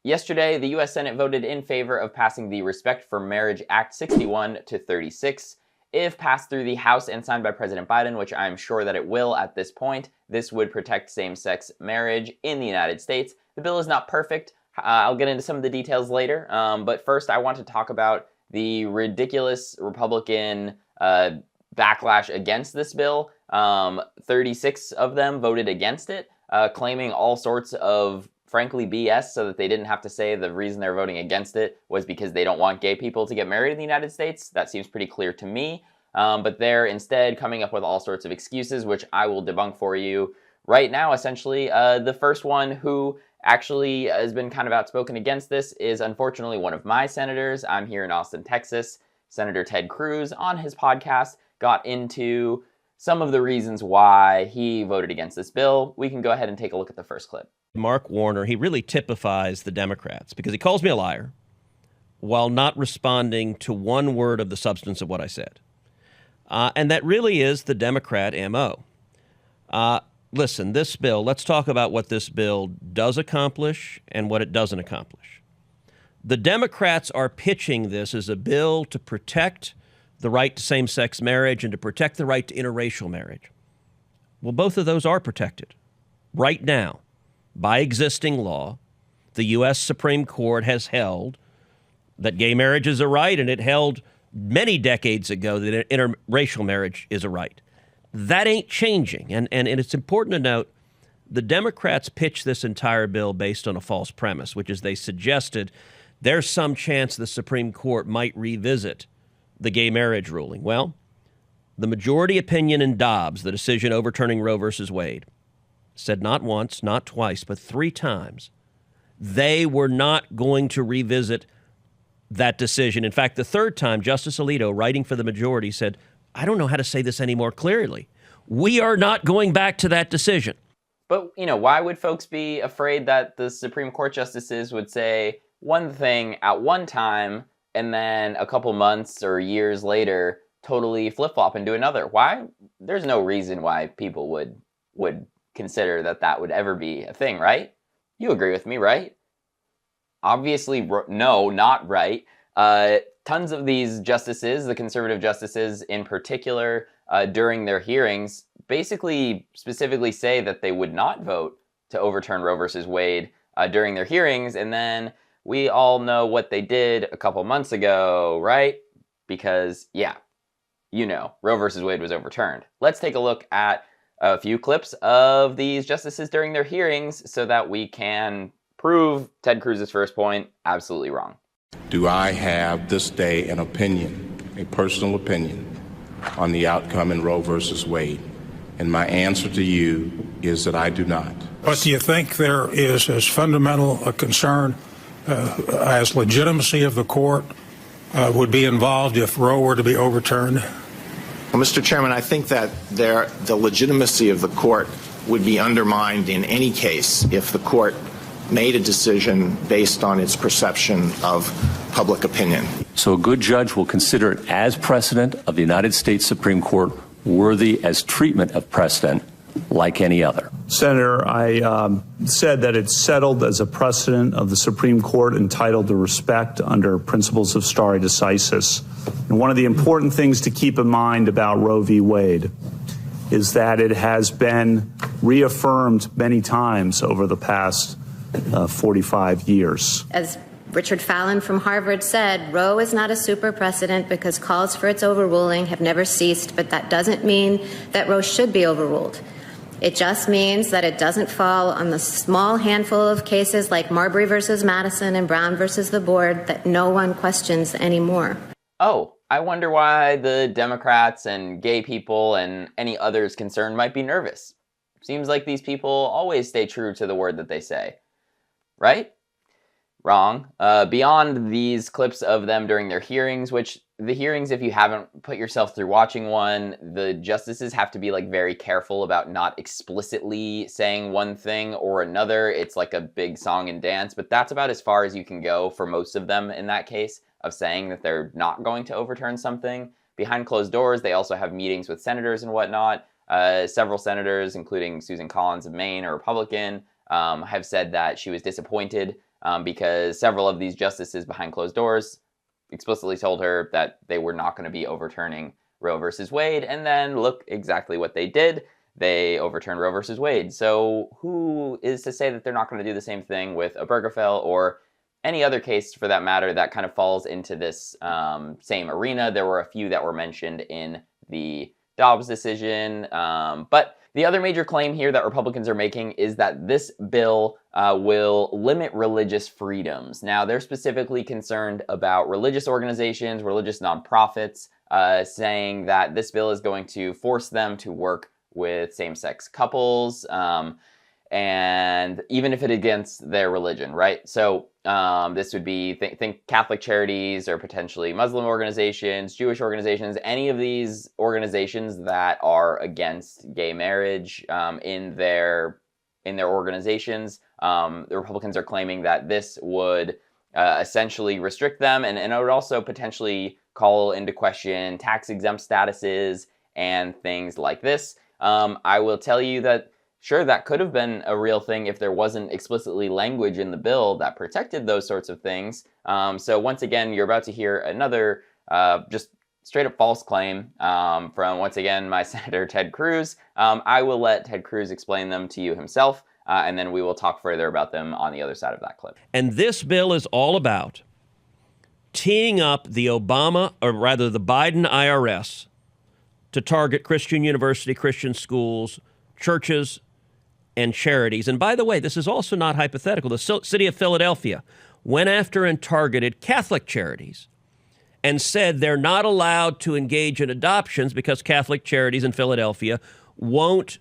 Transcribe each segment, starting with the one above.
Yesterday, the U.S. Senate voted in favor of passing the Respect for Marriage Act 61 to 36. If passed through the House and signed by President Biden, which I'm sure that it will at this point, this would protect same-sex marriage in the United States. The bill is not perfect. I'll get into some of the details later, but first I want to talk about the ridiculous Republican backlash against this bill. 36 of them voted against it, claiming all sorts of, frankly, BS, so that they didn't have to say the reason they're voting against it was because they don't want gay people to get married in the United States. That seems pretty clear to me. But they're instead coming up with all sorts of excuses, which I will debunk for you right now, essentially. The first one who actually has been kind of outspoken against this is unfortunately one of my senators. I'm here in Austin, Texas. Senator Ted Cruz, on his podcast, got into some of the reasons why he voted against this bill. We can go ahead and take a look at the first clip. Mark Warner, he really typifies the Democrats because he calls me a liar while not responding to one word of the substance of what I said. And that really is the Democrat MO. Listen, this bill, let's talk about what this bill does accomplish and what it doesn't accomplish. The Democrats are pitching this as a bill to protect the right to same-sex marriage and to protect the right to interracial marriage. Well, both of those are protected right now by existing law. The U.S. Supreme Court has held that gay marriage is a right, and it held many decades ago that interracial marriage is a right. That ain't changing. And it's important to note the Democrats pitched this entire bill based on a false premise, which is they suggested there's some chance the Supreme Court might revisit the gay marriage ruling. Well, the majority opinion in Dobbs, the decision overturning Roe versus Wade, said not once, not twice, but 3 times they were not going to revisit that decision. In fact, the 3rd time, Justice Alito, writing for the majority, said, I don't know how to say this any more clearly. We are not going back to that decision. But, why would folks be afraid that the Supreme Court justices would say one thing at one time and then a couple months or years later totally flip-flop and do another? Why? There's no reason why people would consider that would ever be a thing, right? You agree with me, right? Obviously, no, not right. Tons of these justices, the conservative justices in particular, during their hearings, basically specifically say that they would not vote to overturn Roe versus Wade during their hearings. And then we all know what they did a couple months ago, right? Because, Roe versus Wade was overturned. Let's take a look at a few clips of these justices during their hearings so that we can prove Ted Cruz's first point absolutely wrong. Do I have this day an opinion, a personal opinion, on the outcome in Roe versus Wade? And my answer to you is that I do not. But do you think there is as fundamental a concern as legitimacy of the court would be involved if Roe were to be overturned? Well, Mr. Chairman, I think that the legitimacy of the court would be undermined in any case if the court made a decision based on its perception of public opinion. So a good judge will consider it as precedent of the United States Supreme Court, worthy as treatment of precedent like any other. Senator, I said that it's settled as a precedent of the Supreme Court entitled to respect under principles of stare decisis. And one of the important things to keep in mind about Roe v. Wade is that it has been reaffirmed many times over the past 45 years. As Richard Fallon from Harvard said, Roe is not a super precedent because calls for its overruling have never ceased, but that doesn't mean that Roe should be overruled. It just means that it doesn't fall on the small handful of cases like Marbury versus Madison and Brown versus the board that no one questions anymore. Oh, I wonder why the Democrats and gay people and any others concerned might be nervous. Seems like these people always stay true to the word that they say. Right? Wrong. Beyond these clips of them during their hearings, which the hearings, if you haven't put yourself through watching one, the justices have to be very careful about not explicitly saying one thing or another. It's like a big song and dance, but that's about as far as you can go for most of them in that case of saying that they're not going to overturn something. Behind closed doors, they also have meetings with senators and whatnot. Several senators, including Susan Collins of Maine, a Republican, have said that she was disappointed because several of these justices behind closed doors explicitly told her that they were not going to be overturning Roe versus Wade, and then look exactly what they did. They overturned Roe versus Wade. So who is to say that they're not going to do the same thing with Obergefell or any other case for that matter that kind of falls into this same arena? There were a few that were mentioned in the Dobbs decision, but the other major claim here that Republicans are making is that this bill will limit religious freedoms. Now, they're specifically concerned about religious organizations, religious nonprofits, saying that this bill is going to force them to work with same-sex couples, and even if it's against their religion, right? So this would be, think Catholic charities or potentially Muslim organizations, Jewish organizations, any of these organizations that are against gay marriage in their organizations. The Republicans are claiming that this would essentially restrict them, and it would also potentially call into question tax-exempt statuses and things like this. I will tell you that, sure, that could have been a real thing if there wasn't explicitly language in the bill that protected those sorts of things. So once again, you're about to hear another just straight-up false claim from, once again, my Senator Ted Cruz. I will let Ted Cruz explain them to you himself, and then we will talk further about them on the other side of that clip. And this bill is all about teeing up the Obama, or rather the Biden IRS, to target Christian university, Christian schools, churches, and charities. And by the way, this is also not hypothetical. The city of Philadelphia went after and targeted Catholic charities and said they're not allowed to engage in adoptions because Catholic charities in Philadelphia won't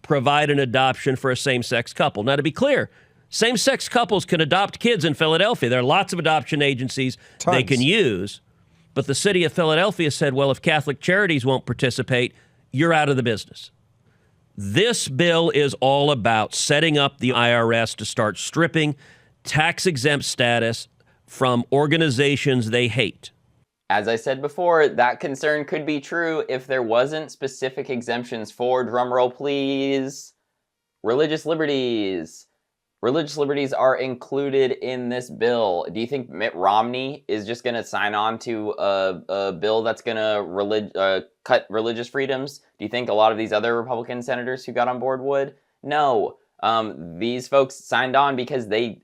provide an adoption for a same-sex couple. Now, to be clear, same-sex couples can adopt kids in Philadelphia. There are lots of adoption agencies they can use. But the city of Philadelphia said, well, if Catholic charities won't participate, you're out of the business. This bill is all about setting up the IRS to start stripping tax-exempt status from organizations they hate. As I said before, that concern could be true if there wasn't specific exemptions for, drumroll please, religious liberties. Religious liberties are included in this bill. Do you think Mitt Romney is just going to sign on to a bill that's going to cut religious freedoms? Do you think a lot of these other Republican senators who got on board would? No. These folks signed on because they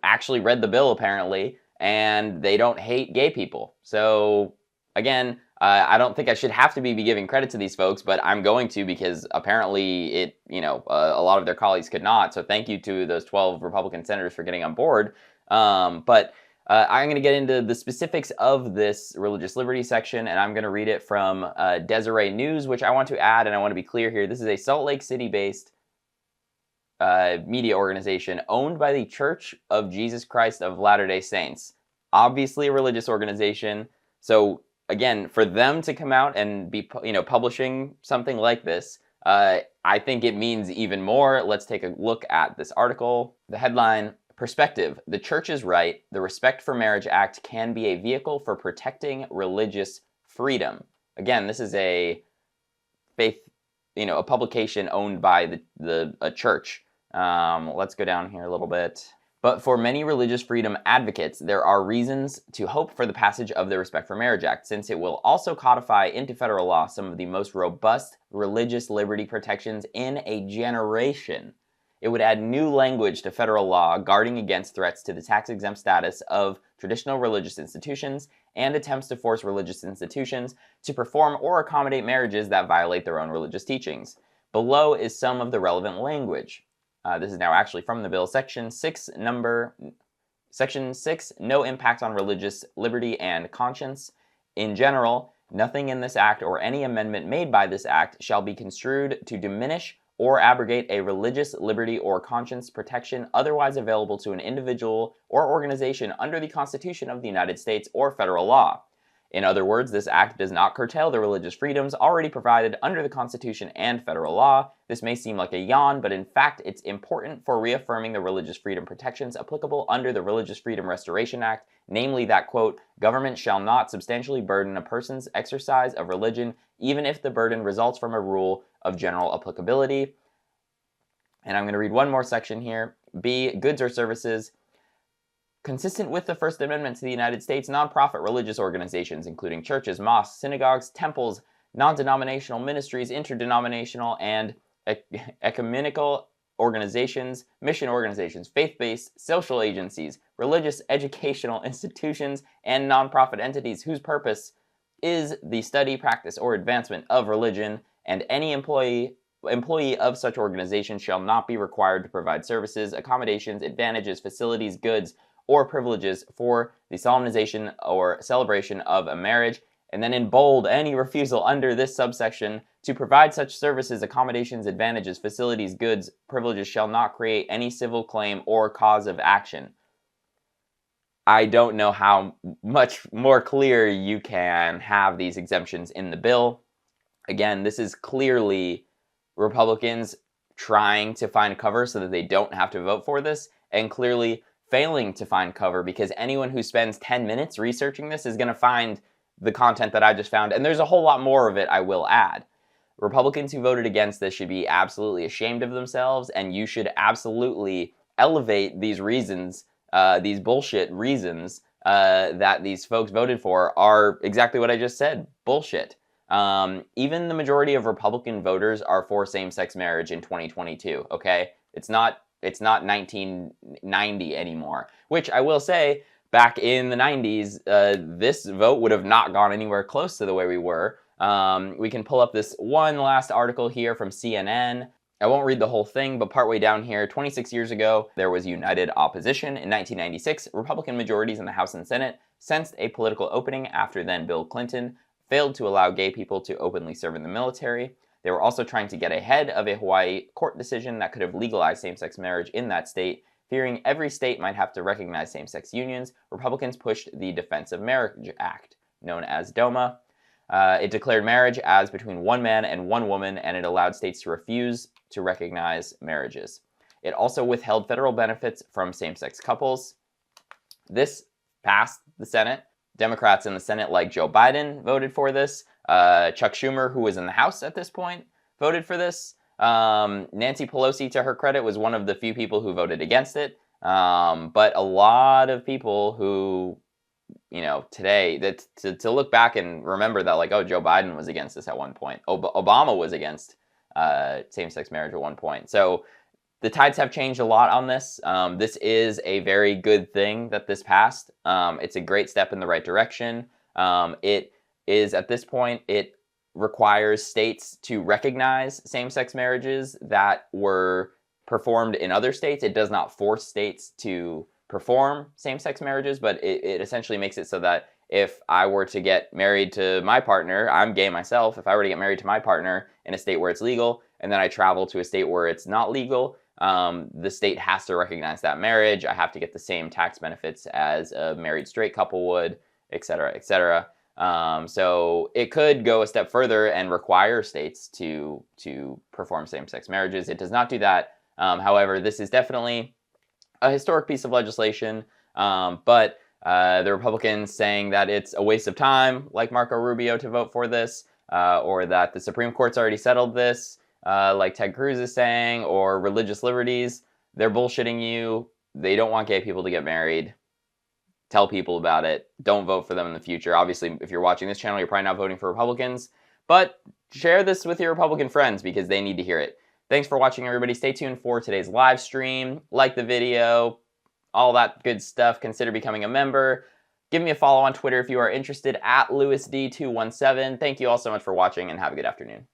actually read the bill, apparently, and they don't hate gay people. So, again, I don't think I should have to be giving credit to these folks, but I'm going to because apparently a lot of their colleagues could not. So thank you to those 12 Republican senators for getting on board. But I'm going to get into the specifics of this religious liberty section, and I'm going to read it from Deseret News, which I want to add, and I want to be clear here. This is a Salt Lake City-based media organization owned by the Church of Jesus Christ of Latter-day Saints. Obviously a religious organization. So again, for them to come out and be, publishing something like this, I think it means even more. Let's take a look at this article. The headline, Perspective, the Church is right. The Respect for Marriage Act can be a vehicle for protecting religious freedom. Again, this is a faith, a publication owned by a church. Let's go down here a little bit. But for many religious freedom advocates, there are reasons to hope for the passage of the Respect for Marriage Act, since it will also codify into federal law some of the most robust religious liberty protections in a generation. It would add new language to federal law guarding against threats to the tax-exempt status of traditional religious institutions and attempts to force religious institutions to perform or accommodate marriages that violate their own religious teachings. Below is some of the relevant language. This is now actually from the bill. Section 6, no impact on religious liberty and conscience. In general, nothing in this act or any amendment made by this act shall be construed to diminish or abrogate a religious liberty or conscience protection otherwise available to an individual or organization under the Constitution of the United States or federal law. In other words, this act does not curtail the religious freedoms already provided under the Constitution and federal law. This may seem like a yawn, but in fact, it's important for reaffirming the religious freedom protections applicable under the Religious Freedom Restoration Act, namely that, quote, government shall not substantially burden a person's exercise of religion, even if the burden results from a rule of general applicability. And I'm going to read one more section here. B, goods or services. consistent with the First Amendment to the United States, nonprofit religious organizations, including churches, mosques, synagogues, temples, non-denominational ministries, interdenominational and ecumenical organizations, mission organizations, faith-based social agencies, religious educational institutions, and nonprofit entities whose purpose is the study, practice, or advancement of religion, and any employee of such organization shall not be required to provide services, accommodations, advantages, facilities, goods, or privileges for the solemnization or celebration of a marriage. And then in bold, any refusal under this subsection to provide such services, accommodations, advantages, facilities, goods, privileges shall not create any civil claim or cause of action. I don't know how much more clear you can have these exemptions in the bill. Again, this is clearly Republicans trying to find cover so that they don't have to vote for this, and clearly failing to find cover, because anyone who spends 10 minutes researching this is going to find the content that I just found, and there's a whole lot more of it, I will add. Republicans who voted against this should be absolutely ashamed of themselves, and you should absolutely elevate these reasons, these bullshit reasons that these folks voted for are exactly what I just said, bullshit. Even the majority of Republican voters are for same-sex marriage in 2022, okay? It's not 1990 anymore, which I will say, back in the 90s, this vote would have not gone anywhere close to the way we were. We can pull up this one last article here from CNN. I won't read the whole thing, but partway down here, 26 years ago, there was united opposition. In 1996, Republican majorities in the House and Senate sensed a political opening after then Bill Clinton failed to allow gay people to openly serve in the military. They were also trying to get ahead of a Hawaii court decision that could have legalized same-sex marriage in that state. Fearing every state might have to recognize same-sex unions, Republicans pushed the Defense of Marriage Act, known as DOMA. It declared marriage as between one man and one woman, and it allowed states to refuse to recognize marriages. It also withheld federal benefits from same-sex couples. This passed the Senate. Democrats in the Senate, like Joe Biden, voted for this. Chuck Schumer, who was in the House at this point, voted for this. Nancy Pelosi, to her credit, was one of the few people who voted against it. But a lot of people who, you know, today, that to look back and remember that, like, oh, Joe Biden was against this at one point. Obama was against same-sex marriage at one point. So the tides have changed a lot on this. This is a very good thing that this passed. It's a great step in the right direction. It is, at this point, it requires states to recognize same-sex marriages that were performed in other states. It does not force states to perform same-sex marriages, but it essentially makes it so that if I were to get married to my partner, I'm gay myself, if I were to get married to my partner in a state where it's legal, and then I travel to a state where it's not legal, the state has to recognize that marriage. I have to get the same tax benefits as a married straight couple would, et cetera, et cetera. So it could go a step further and require states to perform same-sex marriages. It does not do that. However, this is definitely a historic piece of legislation, but the Republicans saying that it's a waste of time, like Marco Rubio, to vote for this, or that the Supreme Court's already settled this, like Ted Cruz is saying, or religious liberties, they're bullshitting you. They don't want gay people to get married. Tell people about it. Don't vote for them in the future. Obviously, if you're watching this channel, you're probably not voting for Republicans, but share this with your Republican friends because they need to hear it. Thanks for watching, everybody. Stay tuned for today's live stream. Like the video, all that good stuff. Consider becoming a member. Give me a follow on Twitter if you are interested, @LewisD217. Thank you all so much for watching, and have a good afternoon.